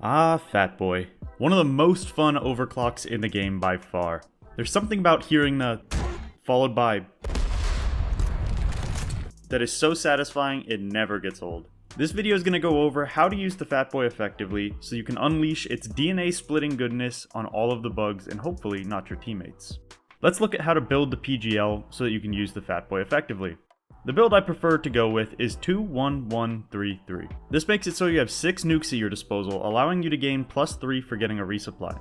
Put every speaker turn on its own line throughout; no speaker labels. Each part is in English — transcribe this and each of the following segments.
Ah, Fat Boy. One of the most fun overclocks in the game by far. There's something about hearing the followed by that is so satisfying it never gets old. This video is going to go over how to use the Fat Boy effectively so you can unleash its DNA splitting goodness on all of the bugs and hopefully not your teammates. Let's look at how to build the PGL so that you can use the Fat Boy effectively. The build I prefer to go with is 2-1-1-3-3. This makes it so you have 6 nukes at your disposal, allowing you to gain +3 for getting a resupply.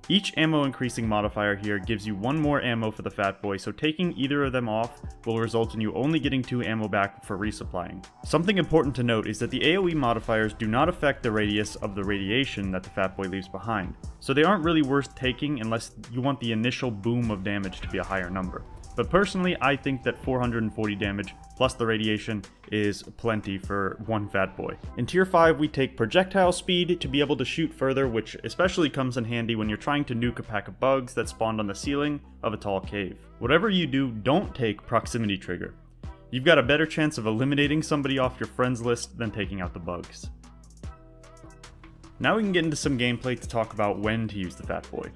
Each ammo increasing modifier here gives you 1 more ammo for the Fat Boy, so taking either of them off will result in you only getting 2 ammo back for resupplying. Something important to note is that the AoE modifiers do not affect the radius of the radiation that the Fat Boy leaves behind, so they aren't really worth taking unless you want the initial boom of damage to be a higher number. But personally, I think that 440 damage plus the radiation is plenty for one Fat Boy. In Tier 5, we take projectile speed to be able to shoot further, which especially comes in handy when you're trying to nuke a pack of bugs that spawned on the ceiling of a tall cave. Whatever you do, don't take proximity trigger. You've got a better chance of eliminating somebody off your friends list than taking out the bugs. Now we can get into some gameplay to talk about when to use the Fat Boy.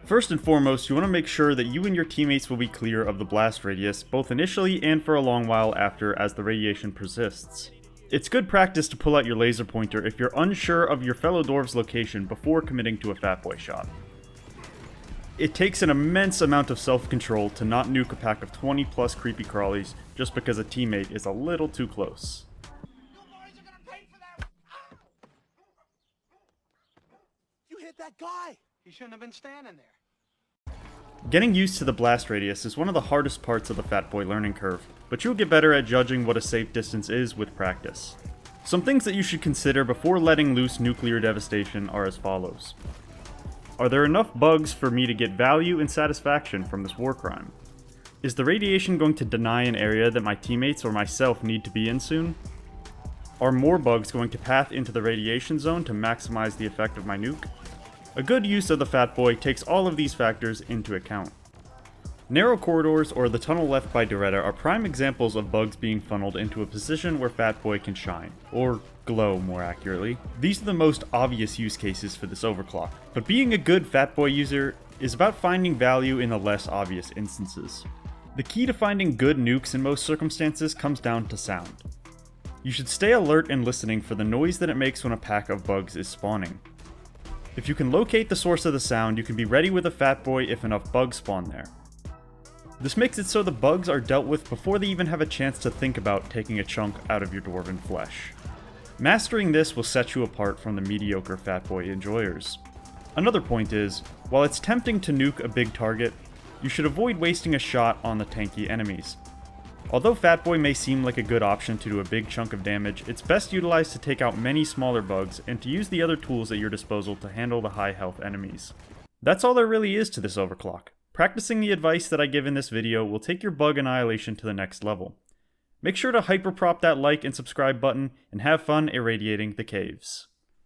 First and foremost, you want to make sure that you and your teammates will be clear of the blast radius, both initially and for a long while after as the radiation persists. It's good practice to pull out your laser pointer if you're unsure of your fellow dwarves' location before committing to a Fat Boy shot. It takes an immense amount of self-control to not nuke a pack of 20 plus creepy crawlies just because a teammate is a little too close.
You hit that guy! He shouldn't have been standing there.
Getting used to the blast radius is one of the hardest parts of the Fat Boy learning curve, but you'll get better at judging what a safe distance is with practice. Some things that you should consider before letting loose nuclear devastation are as follows. Are there enough bugs for me to get value and satisfaction from this war crime? Is the radiation going to deny an area that my teammates or myself need to be in soon? Are more bugs going to path into the radiation zone to maximize the effect of my nuke? A good use of the Fat Boy takes all of these factors into account. Narrow corridors or the tunnel left by Doretta are prime examples of bugs being funneled into a position where Fat Boy can shine, or glow more accurately. These are the most obvious use cases for this overclock, but being a good Fat Boy user is about finding value in the less obvious instances. The key to finding good nukes in most circumstances comes down to sound. You should stay alert and listening for the noise that it makes when a pack of bugs is spawning. If you can locate the source of the sound, you can be ready with a Fat Boy if enough bugs spawn there. This makes it so the bugs are dealt with before they even have a chance to think about taking a chunk out of your dwarven flesh. Mastering this will set you apart from the mediocre Fat Boy enjoyers. Another point is, while it's tempting to nuke a big target, you should avoid wasting a shot on the tanky enemies. Although Fat Boy may seem like a good option to do a big chunk of damage, it's best utilized to take out many smaller bugs and to use the other tools at your disposal to handle the high health enemies. That's all there really is to this overclock. Practicing the advice that I give in this video will take your bug annihilation to the next level. Make sure to hyperprop that like and subscribe button and have fun irradiating the caves.